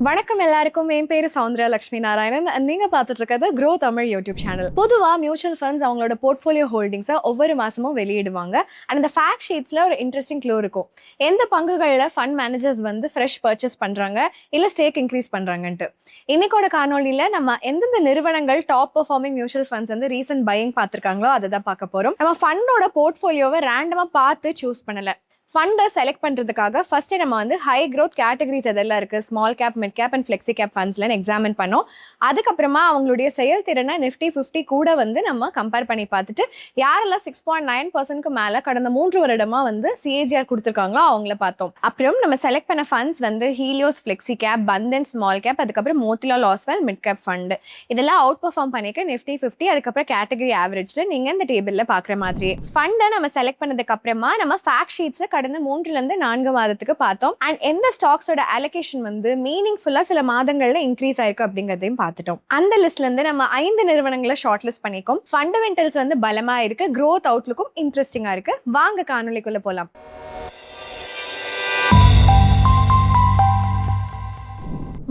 வணக்கம் எல்லாருக்கும். என் பேரு சௌந்தர்யா லட்சுமி நாராயணன். நீங்க பார்த்துட்டு இருக்கிறது க்ரோ தமிழ் யூடியூப் சேனல். பொதுவா மியூச்சுவல் ஃபண்ட்ஸ் அவங்களோட போர்ட்ஃபோலியோ ஹோல்டிங்ஸை ஒவ்வொரு மாசமும் வெளியிடுவாங்க. அண்ட் இந்த ஃபேக்ட் ஷீட்ஸ்ல ஒரு இன்ட்ரெஸ்டிங் க்ளூ இருக்கும். எந்த பங்குகளில் ஃபண்ட் மேனேஜர்ஸ் வந்து ஃப்ரெஷ் பர்ச்சேஸ் பண்றாங்க இல்ல ஸ்டேக் இன்க்ரீஸ் பண்றாங்கன்ட்டு. இன்னைக்கோட காணொலியில நம்ம எந்தெந்த நிறுவனங்கள் டாப் பெர்ஃபார்மிங் மியூச்சுவல் ஃபண்ட்ஸ் வந்து ரீசன்ட் பையிங் பார்த்திருக்காங்களோ அதை தான் பார்க்க போறோம். நம்ம ஃபண்டோட போர்ட்ஃபோலியோவை ரேண்டமா பார்த்து சூஸ் பண்ணல. ஃபண்டை செலக்ட் பண்ணுறதுக்காக ஃபர்ஸ்ட் நம்ம வந்து ஹை க்ரோத் கேட்டகரிஸ் எதெல்லாம் இருக்குது, small cap, mid cap and flexi cap ஃபண்ட்ஸ்லாம் எக்ஸாமின் பண்ணோம். அதுக்கப்புறமா அவங்களுடைய செயல்திறனை நிஃப்டி 50 கூட வந்து நம்ம கம்பேர் பண்ணி பார்த்துட்டு யாரெல்லாம் 6.9% மேலே கடந்த 3 வருடமா வந்து சிஏஜிஆர் கொடுத்துருக்காங்களோ அவங்கள பார்த்தோம். அப்புறம் நம்ம செலக்ட் பண்ண ஃபண்ட்ஸ் வந்து Helios flexi gap, Bandhan small cap, அதுக்கப்புறம் மோத்திலால் ஆஸ்வால் மிட் கேப் ஃபண்டு. இதெல்லாம் அவுட் பர்ஃபார்ம் பண்ணிக்க நிஃப்டி 50, அதுக்கப்புறம் கேட்டகரி ஆவரேஜ் நீங்கள் இந்த டேபிளில் பார்க்குற மாதிரி. ஃபண்டை நம்ம செலக்ட் பண்ணதுக்கு அப்புறமா நம்ம ஃபேக்ட் ஷீட்ஸை கடந்த 3-4 மாதத்துக்கு பார்த்தோம். அண்ட் எந்த ஸ்டாக்ஸோட அலோகேஷன் வந்து மீனிங்ஃபுல்லா சில மாதங்கள்ல இன்க்ரீஸ் ஆயிருக்கு அப்படிங்கறதையும் பார்த்துட்டோம். அந்த லிஸ்ட்ல இருந்து நம்ம 5 நிறுவனங்களை ஷார்ட் லிஸ்ட் பண்ணிக்கோம். ஃபண்டமெண்டல்ஸ் வந்து பலமா இருக்கு, growth அவுட்லுக்கும் இன்ட்ரெஸ்டிங்கா இருக்கு. வாங்க காணொலிக்குள்ள போலாம்.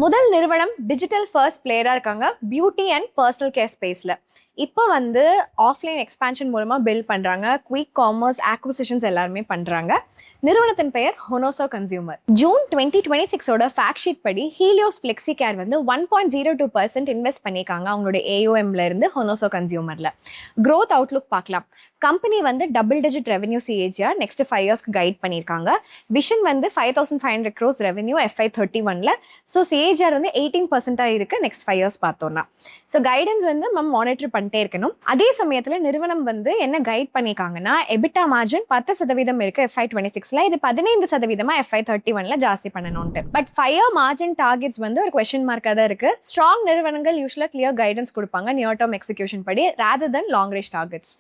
முதல் நிறுவனம் டிஜிட்டல் ஃபர்ஸ்ட் பிளேயரா இருக்காங்க பியூட்டி அண்ட் பர்சனல் கேர் ஸ்பேஸ்ல. இப்போ வந்து ஆஃப்லைன் எக்ஸ்பான்ஷன் மூலமாக பில்ட் பண்ணுறாங்க. குயிக் காமர்ஸ் ஆக்விசிஷன்ஸ் எல்லாருமே பண்ணுறாங்க. நிறுவனத்தின் பெயர் ஹொனோசோ கன்சியூமர். ஜூன் 2026 ஃபேக்ட் ஷீட் படி ஹீலியோஸ் ஃப்ளெக்ஸி கேர் வந்து 1.02% இன்வெஸ்ட் பண்ணியிருக்காங்க அவங்களோட AUMல இருந்து ஹொனோசோ கன்சியூமரில். க்ரோத் அவுட்லுக் பார்க்கலாம். கம்பெனி வந்து double digit revenue CAGR next 5 இயர்ஸ்க்கு கைட் பண்ணியிருக்காங்க. விஷன் வந்து 5,500 crores ரெவன்யூ FY31ல. ஸோ சிஏஜிஆர் வந்து 18% இருக்கு நெக்ஸ்ட் 5 இயர்ஸ் பார்த்தோம்னா. ஸோ கைடன்ஸ் வந்து நம்ம மானிட்டர் பண்ணிட்டே இருக்கணும். அதே சமயத்தில் நிறுவனம் வந்து என்ன கைட் பண்ணியிருக்காங்கன்னா எபிட்டா மார்ஜின் 10% இருக்கு FY26, இது 15% FY31ல ஜாஸ்தி பண்ணணும்ட்டு. பட் 5 இயர் மார்ஜின் டார்கெட்ஸ் வந்து ஒரு கொஸ்டின் மார்க்காக தான் இருக்கு. ஸ்ட்ராங் நிறுவனங்கள் யூஸ்வலா கிளியர் கைடன்ஸ் கொடுப்பாங்க நியர் டர்ம் எக்ஸிகியூஷன் படி rather than long range targets.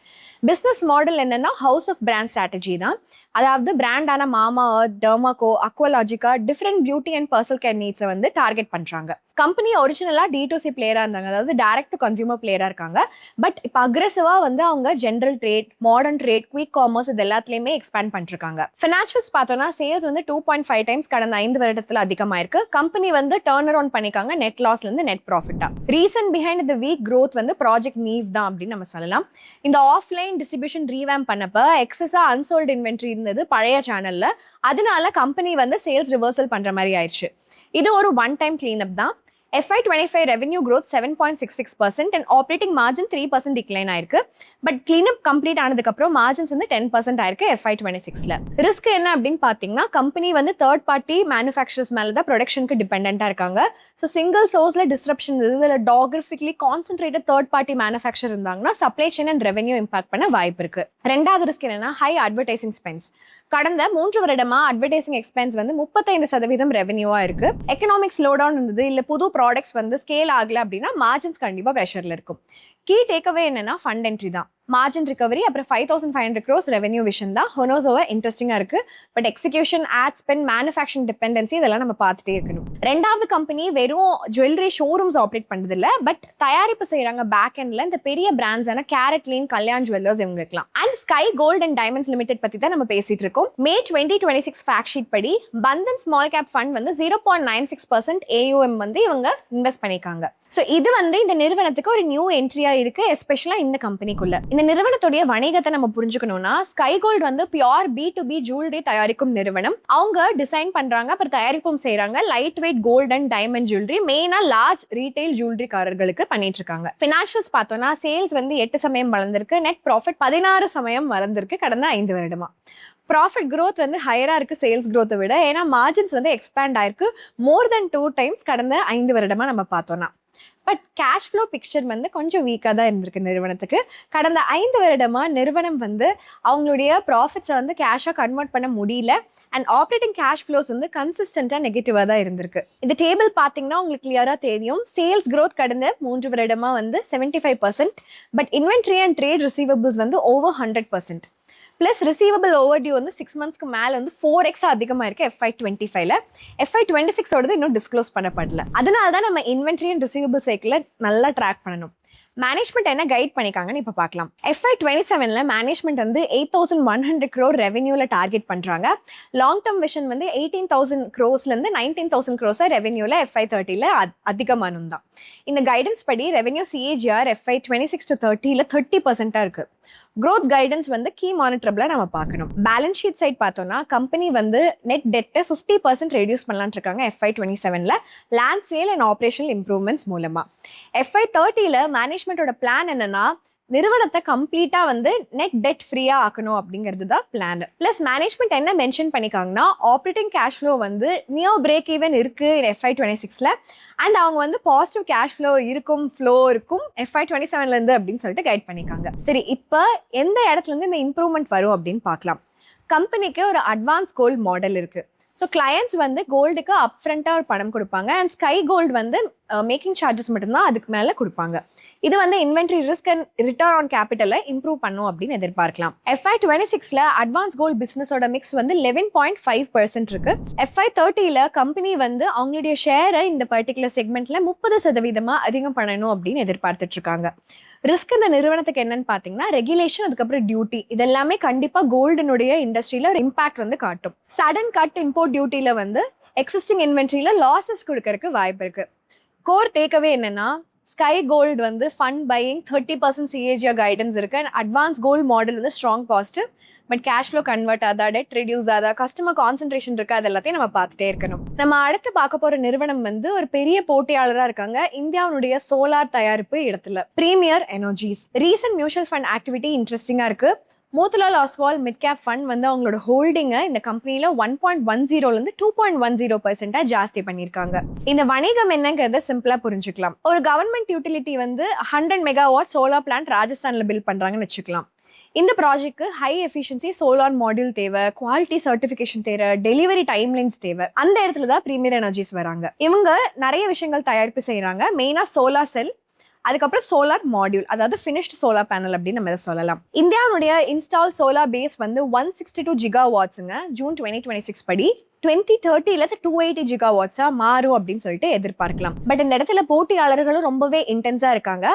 Business model என்னன்னா ஹவுஸ் ஆஃப் பிராண்ட் ஸ்ட்ராட்டஜி தான். அதாவது பிராண்டான Mamaearth, Dermaco, Aqualogica different beauty and personal care நீட்ஸை வந்து டார்கெட் பண்றாங்க. கம்பெனி ஒரிஜினலா D2C பிளேயரா இருந்தாங்க, அதாவது டைரக்ட் டு கன்சியூமர் பிளேயரா இருக்காங்க. பட் இப்போ அக்ரெசிவா வந்து அவங்க general trade, modern trade, quick commerce இது எல்லாத்துலயுமே எக்ஸ்பேண்ட் பண்ணிருக்காங்க. ஃபினான்ஷியல்ஸ் பார்த்தோம்னா சேல்ஸ் வந்து 2.5 டைம்ஸ் கடந்த 5 வருடத்துல அதிகமாயிருக்கு. கம்பெனி வந்து டர்ன் அரவுண்ட் பண்ணிக்காங்க நெட் லாஸ்ல இருந்து நெட் ப்ராஃபிட்டா. Reason behind the weak growth வந்து ப்ராஜெக்ட் நீவ் தான் அப்படின்னு நம்ம சொல்லலாம். இந்த ஆஃப்லைன் டிஸ்ட்ரிபியூஷன் ரீவேம் பண்ணப்ப எக்ஸஸா அன்சோல்டு இன்வென்ட்ரி இருந்தது பழைய சேனல்ல. அதனால கம்பெனி வந்து சேல்ஸ் ரிவர்சல் பண்ற மாதிரி ஆயிடுச்சு. இது ஒரு ஒன் டைம் கிளீனப் தான். FY25 revenue growth 7.66% and operating margin 3% decline ஆயிருக்கு. பட் கிளீனப் கம்ப்ளீட் ஆனதுக்கு அப்புறம் மார்ஜின்ஸ் வந்து 10% ஆயிருக்கு FY26ல. ரிஸ்க் என்ன அப்படின்னு பாத்தீங்கன்னா கம்பெனி வந்து தேர்ட் பார்ட்டி மேனுஃபேக்சரர்ஸ் மேல தான் ப்ரொடக்ஷனுக்கு டிபெண்டா இருக்காங்க. ஸோ சிங்கிள் சோர்ஸ்ல டிஸ்ரப்ஷன் இதில் டாகிராஃபிக்லி கான்சென்ட்ரேட்டட் தேர்ட் பார்ட்டி மேனுஃபேக்சர் இருந்தாங்கன்னா supply chain and revenue impact பண்ண வாய்ப்பு இருக்கு. ரெண்டாவது ரிஸ்க் என்னன்னா ஹை அட்வர்டைசிங் ஸ்பென்ஸ். கடந்த 3 வருடமா அட்வர்டைசிங் எக்ஸ்பென்ஸ் வந்து 35% ரெவன்யூவா இருக்கு. எக்கனாமிக் ஸ்லோ டவுன் இருந்தது, இல்ல புது ப்ராடக்ட்ஸ் வந்து ஸ்கேல் ஆகல அப்படின்னா மார்ஜின்ஸ் கண்டிப்பா ப்ரெஷர்ல இருக்கும். கீ டேக்அவே என்னன்னா ஃபண்ட் என்ட்ரி தான். மார்ஜின் ரிகவரி அப்புறம் 5,500 crores ரெவன்யூ விஷன் தான் ஹொனோசோவா இன்ட்ரெஸ்டிங்கா இருக்கு. But execution, ad spend, manufacturing dependency இதெல்லாம் நம்ம பார்த்துட்டே இருக்கணும். ரெண்டாவது கம்பெனி வெறும் ஜுவல்லரி ஷோரூம்ஸ் ஆப்ரேட் பண்றது இல்ல, பட் தயாரிப்பு செய்யறாங்க பேக் எண்ட்ல. இந்த பெரிய பிராண்ட்ஸான கேரட் லேன், கல்யாண் ஜுவல்லர்ஸ் இவங்க இருக்கலாம். And Sky Gold and Diamonds Limited பத்தி தான் நம்ம பேசிட்டு இருக்கோம். மே 2026 ஃபேக்ட் ஷீட் படி பந்தன் ஸ்மால் கேப் ஃபண்ட் வந்து 0.96% AUM வந்து இவங்க இன்வெஸ்ட் பண்ணிருக்காங்க. ஸோ இது வந்து இந்த நிறுவனத்துக்கு ஒரு நியூ என்ட்ரியா இருக்கு, எஸ்பெஷலா இந்த கம்பெனிக்குள்ள. இந்த நிறுவனத்துடைய வணிகத்தை நம்ம புரிஞ்சுக்கணும்னா ஸ்கை கோல்ட் வந்து பியூர் B2B ஜுவல்லரி தயாரிக்கும் நிறுவனம். அவங்க டிசைன் பண்றாங்க, அப்புறம் தயாரிப்பும் செய்யறாங்க light weight gold and diamond jewellery, மெயினா லார்ஜ் ரீட்டைல் ஜுவல்லரிக்காரர்களுக்கு பண்ணிட்டு இருக்காங்க. ஃபினான்ஷியல்ஸ் பார்த்தோம்னா சேல்ஸ் வந்து 8% வளர்ந்திருக்கு, நெட் ப்ராஃபிட் 16% வளர்ந்திருக்கு கடந்த 5 வருடமா. ப்ராஃபிட் க்ரோத் வந்து ஹையரா இருக்கு சேல்ஸ் க்ரோத்தை விட. ஏன்னா மார்ஜின்ஸ் வந்து எக்ஸ்பேண்ட் ஆயிருக்கு மோர் தென் 2 டைம்ஸ் கடந்த 5 வருடமா நம்ம பார்த்தோம்னா. பட் கேஷ் ஃப்ளோ பிக்சர் வந்து கொஞ்சம் வீக்காக தான் இருந்திருக்கு நிறுவனத்துக்கு. கடந்த 5 வருடமா நிறுவனம் வந்து அவங்களுடைய ப்ராஃபிட்ஸை வந்து கேஷாக கன்வெர்ட் பண்ண முடியல. அண்ட் ஆப்ரேட்டிங் கேஷ் ஃப்ளோஸ் வந்து கன்சிஸ்டன்டாக நெகட்டிவாக தான் இருந்திருக்கு. இந்த டேபிள் பார்த்தீங்கன்னா உங்களுக்கு கிளியராக தெரியும். சேல்ஸ் க்ரோத் கடந்த 3 வருடமா வந்து 75%, but inventory and trade receivables வந்து ஓவர் 100%. பிளஸ் ரிசீவபிள் ஓவர்டியூ வந்து 6 மந்த்ஸ்க்கு மேலே வந்து 4x அதிகமாக இருக்கு FY25ல. FY26ஓடது இன்னும் டிஸ்க்ளோஸ் பண்ணப்படல. அதனால தான் நம்ம இன்வென்ட்ரி அண்ட் ரிசீவபிள் சைக்கிளை நல்லா ட்ராக் பண்ணணும். மேனேஜ்மெண்ட் என்ன கைட் பண்ணிக்காங்கன்னு இப்போ பார்க்கலாம். FY27ல மேனேஜ்மெண்ட் வந்து 8,100 crore ரெவென்யூல டார்கெட் பண்றாங்க. லாங் டர்ம் விஷன் வந்து 18,000 crores-ல-இருந்து 19,000 crores ரெவென்யூல FY30ல அதிகமானும் தான். இந்த கைடன்ஸ் படி ரெவென்யூ CAGR FY26 to 30ல 30% இருக்கு. growth கைடன்ஸ் வந்து கீ மானிட்டரபிளா நம்ம பார்க்கணும். பேலன்ஸ் ஷீட் சைட் பார்த்தோம்னா கம்பெனி வந்து நெட் டெட்டை 50% ரெடியூஸ் பண்ணலான்னு இருக்காங்க FY27ல land sale and operational improvements மூலமா. FY30ல மேனேஜ்மெண்டோட பிளான் என்னன்னா நிறுவனத்தை கம்ப்ளீட்டா வந்து நெட் டெட் ஃப்ரீயா ஆக்கணும் அப்படிங்கிறது தான் பிளான். பிளஸ் மேனேஜ்மெண்ட் என்ன மென்ஷன் பண்ணிக்காங்கன்னா ஆப்ரேட்டிங் கேஷ் ஃப்ளோ வந்து நியர் பிரேக் ஈவன் இருக்கு FY26ல அண்ட் அவங்க வந்து பாசிட்டிவ் கேஷ் ஃப்ளோ இருக்கும் FY27ல இருந்து அப்படின்னு சொல்லிட்டு கைட் பண்ணிக்காங்க. சரி, இப்போ எந்த இடத்துல இருந்து இந்த இம்ப்ரூவ்மெண்ட் வரும் அப்படின்னு பார்க்கலாம். கம்பெனிக்கு ஒரு அட்வான்ஸ் கோல்டு மாடல் இருக்கு. ஸோ கிளையன்ட்ஸ் வந்து கோல்டுக்கு அப்ஃப்ரண்ட்டாக ஒரு பணம் கொடுப்பாங்க அண்ட் ஸ்கை கோல்டு வந்து மேக்கிங் சார்ஜஸ் மட்டும்தான் அதுக்கு மேலே கொடுப்பாங்க. இது வந்து inventory risk and return on கேபிட்டலை இம்ப்ரூவ் பண்ணும் அப்படின்னு எதிர்பார்க்கலாம். FY26ல அட்வான்ஸ் கோல்டு பிசினஸோட மிக்ஸ் வந்து 11.5% இருக்கு. FY30ல கம்பெனி வந்து அவங்களுடைய ஷேரை இந்த பர்டிகுலர் செக்மெண்ட்ல 30% அதிகம் பண்ணணும் அப்படின்னு எதிர்பார்த்துட்டு இருக்காங்க. ரிஸ்க் இந்த நிறுவனத்துக்கு என்னன்னு பாத்தீங்கன்னா ரெகுலேஷன், அதுக்கப்புறம் டியூட்டி, இதெல்லாமே கண்டிப்பா கோல்டனுடைய இண்டஸ்ட்ரியில ஒரு இம்பாக்ட் வந்து காட்டும். சடன் கட் இம்போர்ட் டியூட்டில வந்து எக்ஸிஸ்டிங் இன்வென்ட்ரியில லாசஸ் கொடுக்கறதுக்கு வாய்ப்பு இருக்கு. கோர் டேக்அவே என்னன்னா ஸ்கை கோல்டு வந்து ஃபண்ட் பையிங் 30% CAGR கைடன்ஸ் இருக்கு அண்ட் அட்வான்ஸ் கோல்டு மாடல் வந்து strong positive. But cash flow convert ஆதா, டெட் ரெடியூஸ் ஆதா, கஸ்டமர் கான்சென்ட்ரேஷன் இருக்கு, அது எல்லாத்தையும் நம்ம பார்த்துட்டே இருக்கணும். நம்ம அடுத்து பார்க்க போற நிறுவனம் வந்து ஒரு பெரிய போட்டியாளராக இருக்காங்க இந்தியாவுடைய சோலார் தயாரிப்பு இடத்துல, premier energies. Recent mutual fund activity இன்ட்ரெஸ்டிங்கா இருக்கு. மோத்திலால் ஆஸ்வால் மிட் கேப் ஃபண்ட் வந்து அவங்களோட ஹோல்டிங்கை இந்த கம்பெனியில் 1.10லேருந்து 2.10% ஜாஸ்தி பண்ணியிருக்காங்க. இந்த வணிகம் என்னங்கிறத சிம்பிளாக புரிஞ்சுக்கலாம். ஒரு கவர்மெண்ட் யூட்டிலிட்டி வந்து 100 மெகாவாட் சோலார் பிளான்ட் ராஜஸ்தானில் பில்ட் பண்ணுறாங்கன்னு வச்சுக்கலாம். இந்த ப்ராஜெக்ட்க்கு ஹை எஃபிஷியன்சி சோலார் மாடியூல் தேவை, குவாலிட்டி சர்டிஃபிகேஷன் தேவை, டெலிவரி டைம்லைன்ஸ் தேவை. அந்த இடத்துல தான் பிரீமியர் எனர்ஜிஸ் வராங்க. இவங்க நிறைய விஷயங்கள் தயாரிப்பு செய்கிறாங்க. மெயினாக சோலார் செல், அதுக்கப்புறம் சோலார் மாடியூல், அதாவது ஃபினிஷ்டு சோலார் பேனல் அப்படின்னு நம்ம சொல்லலாம். இந்தியாவுடைய இன்ஸ்டால் சோலார் பேஸ் வந்து 162 ஜிகாவாட்ஸுங்க. ஜூன் 2026 படி 2030ல 280 ஜிகாவாட்ஸா மாறும் அப்படின்னு சொல்லிட்டு எதிர்பார்க்கலாம். பட் இந்த இடத்துல போட்டியாளர்களும் ரொம்பவே இன்டென்ஸா இருக்காங்க.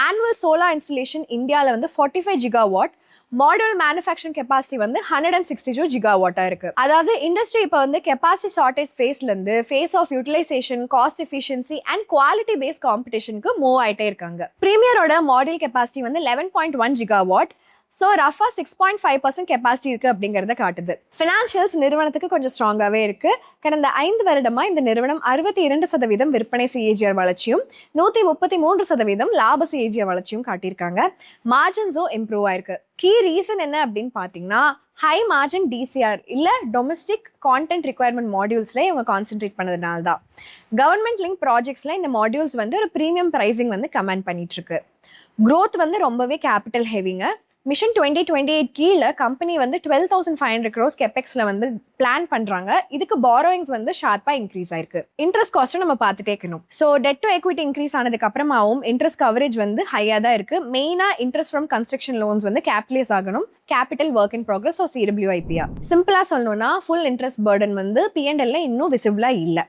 ஆனுவல் சோலார் இன்ஸ்டலேஷன் இந்தியாவில் வந்து 45 ஜிகாவாட், மாடியூல் மேனுஃபேக்சரிங் கெப்பாசிட்டி வந்து 162 ஜிகாவாட்டா இருக்கு. அதாவது இண்டஸ்ட்ரி இப்போ வந்து கெப்பாசிட்டி ஷார்டேஜ் ஃபேஸ்ல இருந்து phase of utilization, cost efficiency and quality based காம்படிஷனுக்கு மூவ் ஆயிட்டே இருக்காங்க. பிரீமியரோட மாடியூல் கெப்பாசிட்டி வந்து 11.1 ஜிகாவாட். ஸோ ரஃபா 6.5% கெப்பாசிட்டி இருக்கு அப்படிங்கிறத காட்டுது. ஃபினான்ஷியல்ஸ் நிறுவனத்துக்கு கொஞ்சம் ஸ்ட்ராங்காகவே இருக்கு. கடந்த 5 வருடமா இந்த நிறுவனம் 62% விற்பனை CAGR வளர்ச்சியும் 133% லாப CAGR வளர்ச்சியும் காட்டியிருக்காங்க. மார்ஜின்ஸும் இம்ப்ரூவ் ஆயிருக்கு. கீ ரீசன் என்ன அப்படின்னு பார்த்தீங்கன்னா ஹை மார்ஜின் DCR இல்ல டொமஸ்டிக் கான்டென்ட் ரிக்வயர்மெண்ட் மாடியூல்ஸ்ல இவங்க கான்சென்ட்ரேட் பண்ணதுனால தான். கவர்மெண்ட் லிங்க் ப்ராஜெக்ட்ஸ்ல இந்த மாடியூல்ஸ் வந்து ஒரு ப்ரீமியம் பிரைசிங் வந்து கமெண்ட் பண்ணிட்டு இருக்கு. growth வந்து ரொம்பவே கேபிட்டல் ஹெவிங்க. மிஷன் 2028 கீழே கம்பெனி வந்து 12,500 crores கெபெக்ஸ்ல வந்து பிளான் பண்றாங்க. இதுக்கு பாரோயிங்ஸ் வந்து ஷார்ப்பா இன்க்ரீஸ் ஆயிருக்கு. இன்ட்ரெஸ்ட் காஸ்ட்டும் நம்ம பார்த்துட்டே இருக்கணும். So debt to equity increase ஆனதுக்கு அப்புறமாவும் இன்ட்ரெஸ்ட் கவரேஜ் வந்து ஹையா தான் இருக்கு. மெயினா இன்ட்ரெஸ்ட் ஃப்ரம் கன்ஸ்ட்ரக்ஷன் லோன்ஸ் வந்து கேபிட்டலைஸ் ஆகணும். Capital work in progress or CWIP. சிம்பிளா சொல்லணும்னா ஃபுல் இன்ட்ரெஸ்ட் பர்டன் வந்து P&L இன்னும் விசிபிளா இல்லை.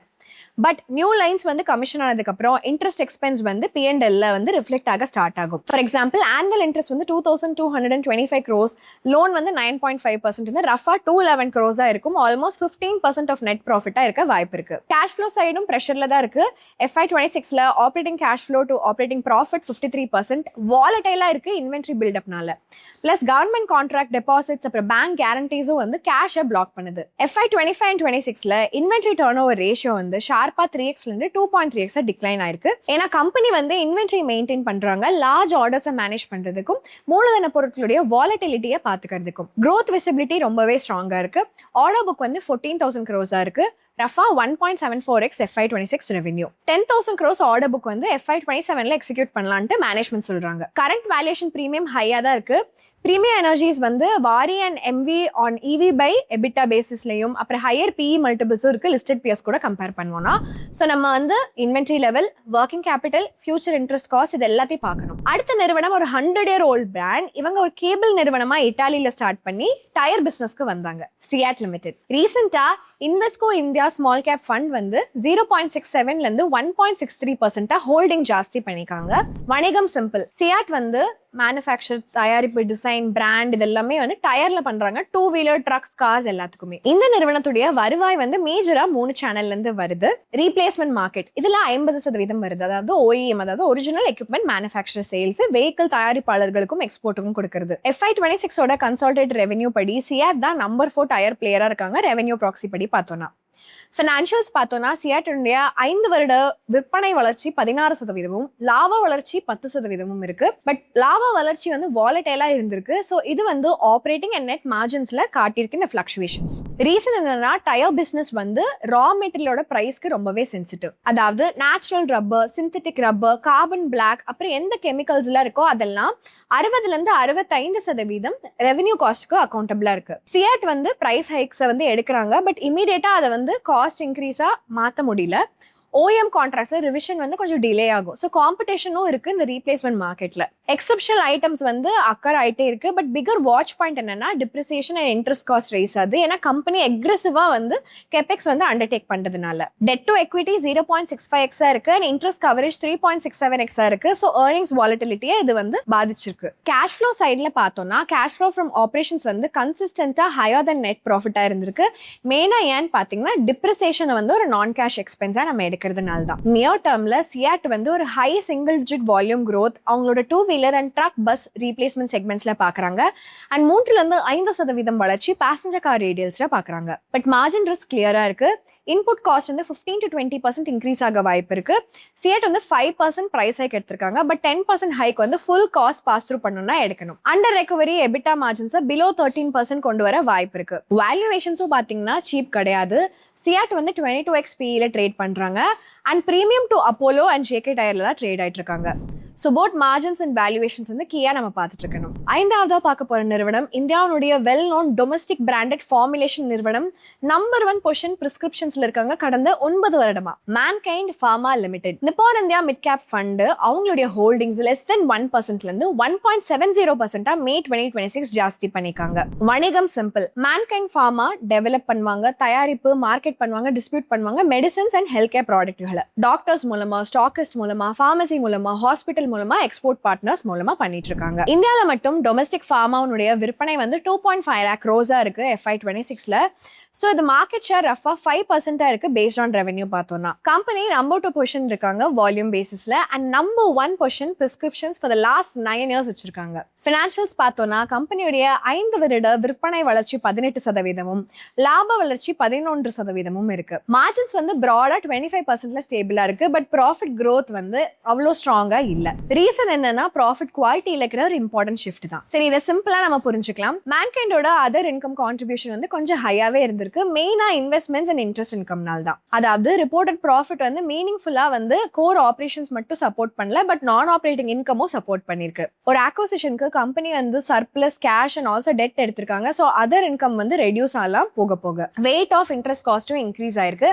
பட் நியூ லைன்ஸ் வந்து கமிஷன் ஆனதுக்கப்புறம் இன்ட்ரெஸ்ட் எக்ஸ்பென்ஸ் வந்து P&L வந்து ரிஃப்ளெக்ட் ஆக ஸ்டார்ட் ஆகும். ஃபார் எக்ஸாம்பிள் ஆனுவல் இன்ட்ரெஸ்ட் வந்து 2,225 crores, லோன் வந்து 9.5%, ரஃபா 211 crores இருக்கும். ஆல்மோஸ்ட் 15% ஆஃப் நெட் ப்ராஃபிட்டா இருக்க வாய்ப்பு இருக்கு. கேஷ் ஃப்ளோ சைடும் ப்ரெஷர்ல தான் இருக்கு. FY26ல operating cash flow to operating profit 53%, வாலடைலா இருக்கு இன்வென்ட்ரி பில்டப்னால. பிளஸ் கவர்மெண்ட் கான்ட்ராக்ட் டெபாசிட்ஸ் அப்புறம் பேங்க் கேரண்டிஸும் வந்து கேஷை பிளாக் பண்ணுது. FY25 and 26ல இன்வென்ட்ரி டர்ன் ஓவர் ரேஷியோ வந்து 3x-ல 2.3x டிக்ளைன் ஆயிருக்கு. ஏன்னா கம்பெனி வந்து இன்வென்ட்ரி மெயின்டைன் பண்றாங்க, லார்ஜ் ஆர்டர்ஸை மேனேஜ் பண்றதுக்கும் மூலதன பொருட்களுடைய வாலட்டிலிட்டியை பாத்துக்கிறதுக்கும். growth விசிபிலிட்டி ரொம்பவே ஸ்ட்ராங்கா இருக்கு. ஆர்டர் புக் வந்து 14,000 crores இருக்கு. ரஃபா 1.74x FY26 revenue. 10,000 crores order book வந்து FY27ல எக்ஸிக்யூட் பண்ணலான்ட்டு மேனேஜ்மெண்ட் சொல்றாங்க. கரண்ட் வேல்யூஷன் பிரீமியம் ஹையா தான் இருக்கு. பிரீமியர் எனர்ஜிஸ் வந்து Waaree and MV on EV by EBITDA பேசிஸ்லையும் அப்புறம் ஹையர் PE மல்டிபிள்ஸும் இருக்கு லிஸ்டட் பியர்ஸ் கூட கம்பேர் பண்ணுவோம்னா. ஸோ நம்ம வந்து inventory level, working capital, future interest cost இது எல்லாத்தையும் பார்க்கணும். அடுத்த நிறுவனம் ஒரு 100-year-old பிராண்ட். இவங்க ஒரு கேபிள் நிறுவனமா இட்டாலியில ஸ்டார்ட் பண்ணி டயர் பிசினஸ்க்கு வந்தாங்க, சியாட் லிமிடெட். ரீசெண்டா Invesco India small cap fund வந்து 0.67ல இருந்து 1.63% ஹோல்டிங் ஜாஸ்தி பண்ணிருக்காங்க. வணிகம் சிம்பிள். சியாட் வந்து மேனுஃபேக்சர், தயாரிப்பு, டிசைன், பிராண்ட் இது எல்லாமே வந்து டயர்ல பண்றாங்க. 2 வீலர், ட்ரக்ஸ், கார்ஸ் எல்லாத்துக்குமே. இந்த நிறுவனத்துடைய வருவாய் வந்து மேஜரா 3 சேனல்ல இருந்து வருது. ரீப்ளேஸ்மெண்ட் மார்க்கெட் இதுல 50% வருது. அதாவது OEM, அதாவது original equipment manufacturer sales, vehicle தயாரிப்பாளர்களுக்கும் எக்ஸ்போர்ட்டுக்கும் கொடுக்கிறது. FY26 ஓட கன்சாலிடேட் ரெவென்யூ படி சியாட் தான் நம்பர் 4 டயர் பிளேயரா இருக்காங்க. ரெவென்யூ ப்ராக்ஸி படி பார்த்தோம்னா ஃபினான்ஷியல்ஸ் பார்த்தோம்னா சியாட்டுடைய 5 வருட விற்பனை வளர்ச்சி 16%, லாப வளர்ச்சி 10% இருக்கு. பட் லாப வளர்ச்சி வந்து வாலடைலா இருந்திருக்கு. ஸோ இது வந்து ஆப்ரேட்டிங் அண்ட் நெட் மார்ஜின்ஸ்ல காட்டியிருக்கு இந்த ஃபிளக்சுவேஷன்ஸ். ரீசன் என்னன்னா டயர் பிசினஸ் வந்து ரா மெட்டீரியலோட பிரைஸ்க்கு ரொம்பவே சென்சிட்டிவ். அதாவது natural rubber, synthetic rubber, carbon black, அப்புறம் எந்த கெமிக்கல்ஸ்லாம் இருக்கோ அதெல்லாம் 60ல இருந்து 65% ரெவென்யூ காஸ்ட்க்கு அக்கௌண்டபிளா இருக்கு. சியாட் வந்து பிரைஸ் ஹைக்ஸை வந்து எடுக்கிறாங்க. பட் இமீடியட்டா அதை வந்து காஸ்ட் இன்க்ரீஸா மாற்ற முடியல. OEM கான்ட்ராக்ட்ஸ்ல ரிவிஷன் வந்து கொஞ்சம் டிலே ஆகும். ஸோ காம்படிஷனும் இருக்கு இந்த ரீப்ளேஸ்மெண்ட் மார்க்கெட்ல. எக்ஸப்ஷனல் ஐட்டம்ஸ் வந்து அக்கர் ஆயிட்டே இருக்கு. பட் பிகர் வாட்ச் பாயிண்ட் என்னன்னா depreciation and interest cost rice ஆகுது. ஏன்னா கம்பெனி அக்ரெசிவா வந்து கெபெக்ஸ் வந்து அண்டர்டேக் பண்றதுனால. டெட் டு எக்விட்டி 0.65x இருக்கு அண்ட் இன்ட்ரெஸ்ட் கவரேஜ் 3.67x இருக்கு. ஸோ ஏர்னிங்ஸ் வாலட்டிலிட்டியை இது வந்து பாதிச்சிருக்கு. கேஷ் ஃப்ளோ சைட்ல பார்த்தோம்னா கேஷ் ஃப்ளோ ஃப்ரம் ஆப்ரேஷன்ஸ் வந்து கன்சிஸ்டன்டா ஹையர் தென் நெட் ப்ராஃபிட்டா இருந்திருக்கு. மெயினா ஏன்னு பாத்தீங்கன்னா டிப்ரிசியேஷன் வந்து ஒரு நான் கேஷ் எக்ஸ்பென்ஸா நம்ம எடுக்கிறதுனால தான். நியர் டேர்ம்ல சியாட் வந்து ஒரு high single digit volume growth அவங்களோட 2 wheeler and truck, bus replacement செக்மெண்ட்ஸ்ல பாக்குறாங்க. அண்ட் 3ல இருந்து 5% வளர்ச்சி பேசஞ்சர் கார் ரேடியல்ஸ்ல பாக்குறாங்க. பட் மார்ஜின் ரிஸ்க் கிளியரா இருக்கு. இன்புட் காஸ்ட் வந்து 15 to 20% இன்க்ரீஸ் ஆக வாய்ப்பு இருக்கு. சியாட் வந்து 5% பிரைஸ் ஹைக் எடுத்திருக்காங்க. பட் 10% ஹைக் வந்து ஃபுல் காஸ்ட் பாஸ் த்ரூ பண்ணணும்னா எடுக்கணும். அண்டர் ரெக்கவரி எபிட்டா மார்ஜின்ஸை பிலோ 13% கொண்டு வர வாய்ப்பு இருக்கு. வேல்யூவேஷன்ஸும் பாத்தீங்கன்னா சீப் கிடையாது. சியாட் வந்து 22x PE ட்ரேட் பண்றாங்க. And premium to Apollo and JK டயர்ல தான் ட்ரேட் ஆயிட்டு இருக்காங்க. So boat margins and valuations வந்து கீயா நம்ம பார்த்துட்டு இருக்கணும். 5ஆவதா பார்க்க போற நிறுவனம் இந்தியாவுடைய well known domestic branded formulation நிறுவனம். நம்பர் 1 பொசிஷன் பிரிஸ்கிரிப்ஷன்ஸ்ல இருக்காங்க கடந்த 9 வருடமா. Mankind pharma limited. நிப்பான் இந்தியா மிட் கேப் ஃபண்ட் அவங்களுடைய ஹோல்டிங்ஸ் லெஸ் தென் 1%ல இருந்து 1.70% மே 2026 ஜாஸ்தி பண்ணிருக்காங்க. வணிகம் சிம்பிள். மேன்கைண்ட் ஃபார்மா டெவலப் பண்ணுவாங்க, தயாரிப்பு, மார்க்கெட் பண்ணுவாங்க, டிஸ்ட்ரிபியூட் பண்ணுவாங்க மெடிசன்ஸ் அண்ட் ஹெல்த் கேர் ப்ராடக்ட்களை டாக்டர்ஸ் மூலமா, ஸ்டாக்கிஸ்ட் மூலமா, ஃபார்மசி மூலமா, ஹாஸ்பிட்டல் மூலமா, எக்ஸ்போர்ட் பார்ட்னர்ஸ் மூலமா பண்ணிட்டு இருக்காங்க. இந்தியால மட்டும் டொமஸ்டிக் ஃபார்மாவுடைய விற்பனை வந்து 2.5 lakh crores இருக்கு FY26ல. ஸோ இது மார்க்கெட் ஷேர் ரஃபா 5% இருக்கு பேஸ்ட் ஆன் ரெவென்யூ பார்த்தோம்னா. கம்பெனி நம்பர் 2 பொசிஷன் இருக்காங்க வால்யூம் பேசிஸ்ல and number 1 position prescriptions for the last 9 years வச்சிருக்காங்க. ஃபினான்ஷியல்ஸ் பார்த்தோம்னா கம்பெனியுடைய 5 வருட விற்பனை வளர்ச்சி 18%, லாப வளர்ச்சி 11% இருக்கு. மார்ஜின்ஸ் வந்து ப்ராடா 25%ல ஸ்டேபிளா இருக்கு. பட் ப்ராஃபிட் growth வந்து அவ்வளோ ஸ்ட்ராங்கா இல்ல. ரீசன் என்னன்னா ப்ராஃபிட் குவாலிட்டியில இருக்கிற ஒரு இம்பார்ட்டன்ட் ஷிஃப்ட் தான். சரி, இதை சிம்பிளா நம்ம புரிஞ்சுக்கலாம். மேன்கைண்டோட அதர் இன்கம் கான்ட்ரிபியூஷன் வந்து கொஞ்சம் ஹையாவே இருந்திருக்கு. மெயினா இன்வெஸ்ட்மெண்ட்ஸ் அண்ட் இன்ட்ரெஸ்ட் இன்கம்னால தான். அதாவது ரிப்போர்ட்டட் ப்ராஃபிட் வந்து மீனிங்ஃபுல்லா வந்து கோர் ஆபரேஷன்ஸ் மட்டும் சப்போர்ட் பண்ணல, பட் நான் ஆப்ரேட்டிங் இன்கமும் சப்போர்ட் பண்ணிருக்கு. ஒரு அக்விசிஷனுக்கு கம்பெனி வந்து surplus cash and also debt எடுத்திருக்காங்க. ஸோ அதர் இன்கம் வந்து ரெடியூஸ் ஆகலாம் போக போக. வெயிட் ஆஃப் இன்ட்ரெஸ்ட் காஸ்ட்டும் இன்க்ரீஸ் ஆயிருக்கு.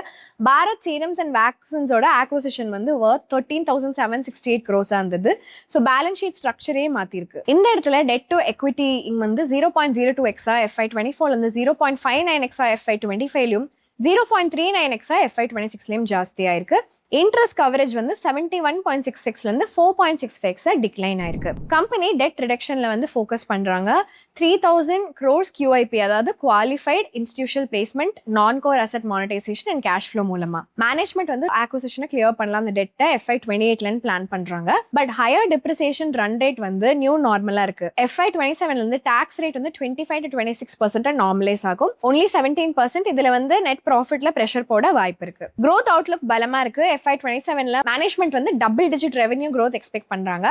பாரத் சீரம்ஸ் அண்ட் வேக்சின்ஸோட அக்விசிஷன் வந்து வர்த் 13,768 crores இருந்தது. ஸோ பேலன்ஸ் ஷீட் ஸ்ட்ரக்சரே மாத்திருக்கு. இந்த இடத்துல டெட் டு எக்விட்டி வந்து 0.02x FY24ல இருந்து 0.59x FY25லும் 0.39x FY26லையும் ஜாஸ்தி ஆயிருக்கு. இன்ட்ரெஸ்ட் கவரேஜ் வந்து 71.66ல இருந்து 4.65x டிக்ளைன் ஆயிருக்கு. கம்பெனி டெட் ரிடக்ஷன்ல வந்து ஃபோக்கஸ் பண்றாங்க. 3,000 crores QIP, அதாவது குவாலிஃபைட் இன்ஸ்டிடியூஷனல் பிளேஸ்மெண்ட், நான் core asset monetisation and cash flow மூலமா மேனேஜ்மெண்ட் வந்து அக்விசிஷனை கிளியர் பண்ணலாம். அந்த டெட்டை FY28ல பிளான் பண்றாங்க. But higher depreciation run rate வந்து நியூ நார்மலா இருக்கு. FY27ல இருந்து டாக்ஸ் ரேட் வந்து 25 to 26% நார்மலைஸ் ஆகும். ஒன்லி 17% இதுல வந்து நெட் ப்ராஃபிட்ல பிரஷர் போட வாய்ப்பு இருக்கு. growth அவுட்லுக் பலமா இருக்கு. FY27ல மேனேஜ்மெண்ட் வந்து double digit revenue growth expect பண்றாங்க.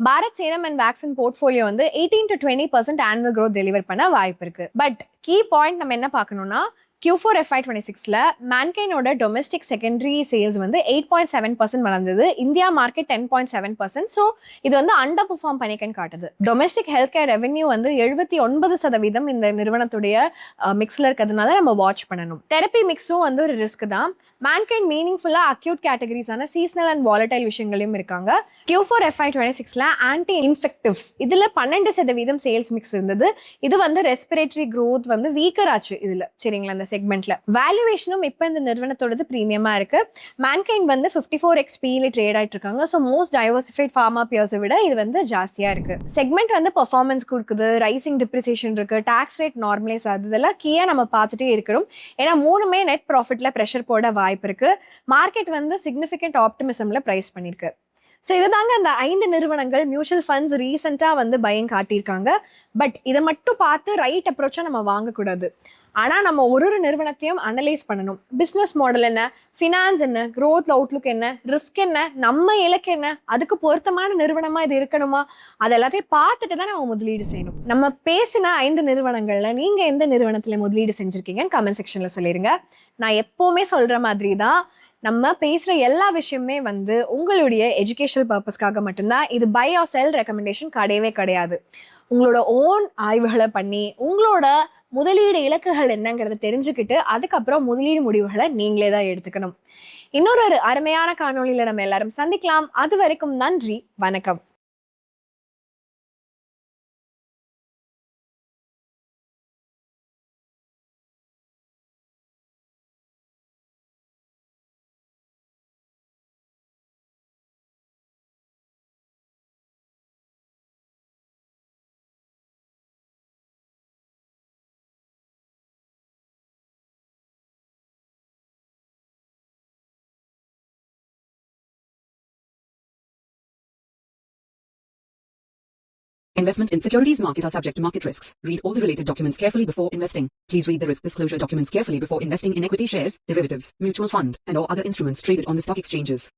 Bharat serum and vaccine portfolio வந்து 18 to 20% ஆனுவல் growth டெலிவர் பண்ண வாய்ப்பு இருக்கு. பட் கீ பாயிண்ட் நம்ம என்ன பார்க்கணும்னா Q4 FY26ல மேன்கைனோட டொமஸ்டிக் செகண்டரி சேல்ஸ் வந்து 8.7% வளர்ந்தது. India market 10.7%. ஸோ இது வந்து அண்டர் பெர்ஃபார்ம் பண்ணிக்கன்னு காட்டுது. டொமஸ்டிக் ஹெல்த் கேர் ரெவென்யூ வந்து 79% இந்த நிறுவனத்துடைய மிக்ஸ்ல இருக்கிறதுனால நம்ம வாட்ச் பண்ணணும். தெரப்பி மிக்ஸும் வந்து ஒரு ரிஸ்க் தான். மேன்கைன் மீனிங்ஃபுல்லா அக்யூட் கேட்டகரிஸான சீசனல் அண்ட் வாலடைல் விஷயங்களையும் இருக்காங்க. Q4 FY26ல ஆன்டி இன்ஃபெக்டிவ்ஸ் இதுல 12% சேல்ஸ் மிக்ஸ் இருந்தது. இது வந்து ரெஸ்பிரேட்டரி growth வந்து வீக்கர் ஆச்சு இதுல. சரிங்களா, இந்த செக்மெண்ட்ல. வேல்யூவேஷனும் இப்போ இந்த நிறுவனத்தோடது ப்ரீமியமா இருக்கு. மேன்கைண்ட் வந்து 54x PE ட்ரேட் ஆயிட்டு இருக்காங்க. ஸோ மோஸ்ட் டைவர்சிஃபைட் ஃபார்மா பியர்ஸை விட இது வந்து ஜாஸ்தியா இருக்கு. செக்மெண்ட் வந்து பெர்ஃபார்மன்ஸ் கொடுக்குது, ரைசிங் டிப்ரிசியேஷன் இருக்கு, டாக்ஸ் ரேட் நார்மலைஸ் ஆகுது, இதெல்லாம் கீயா நம்ம பார்த்துட்டே இருக்கிறோம். ஏன்னா மூணுமே நெட் ப்ராஃபிட்ல ப்ரெஷர் போட வாய்ப்பு இருக்கு. மார்க்கெட் வந்து சிக்னிஃபிகண்ட் ஆப்டிமிசம்ல பிரைஸ் பண்ணிருக்கு. ஸோ இதுதாங்க அந்த 5 நிறுவனங்கள் மியூச்சுவல் ஃபண்ட்ஸ் ரீசெண்டாக வந்து பயம் காட்டியிருக்காங்க. பட் இதை மட்டும் பார்த்து ரைட் அப்ரோச்சா நம்ம வாங்கக்கூடாது. ஆனால் நம்ம ஒரு நிறுவனத்தையும் அனலைஸ் பண்ணணும். பிஸ்னஸ் மாடல் என்ன, ஃபினான்ஸ் என்ன, க்ரோத் அவுட்லுக் என்ன, ரிஸ்க் என்ன, நம்ம இலக்கு என்ன, அதுக்கு பொருத்தமான நிறுவனமா இது இருக்கணுமா, அது எல்லாத்தையும் பார்த்துட்டு தான் நம்ம முதலீடு செய்யணும். நம்ம பேசின 5 நிறுவனங்கள்ல நீங்க எந்த நிறுவனத்துல முதலீடு செஞ்சிருக்கீங்கன்னு கமெண்ட் செக்ஷன்ல சொல்லிருங்க. நான் எப்பவுமே சொல்ற மாதிரி தான், நம்ம பேசுற எல்லா விஷயமே வந்து உங்களுடைய எஜுகேஷனல் பர்பஸ்க்காக மட்டும்தான். இது பை ஆர் செல் ரெக்கமெண்டேஷன் கிடையவே கிடையாது. உங்களோட ஓன் ஆய்வுகளை பண்ணி உங்களோட முதலீடு இலக்குகள் என்னங்கிறத தெரிஞ்சுக்கிட்டு அதுக்கப்புறம் முதலீடு முடிவுகளை நீங்களே தான் எடுத்துக்கணும். இன்னொரு அருமையான காணொளியில நம்ம எல்லாரும் சந்திக்கலாம். அது வரைக்கும் நன்றி, வணக்கம். Investment in securities market are subject to market risks. Read all the related documents carefully before investing. Please read the risk disclosure documents carefully before investing in equity shares, derivatives, mutual fund, and or other instruments traded on the stock exchanges.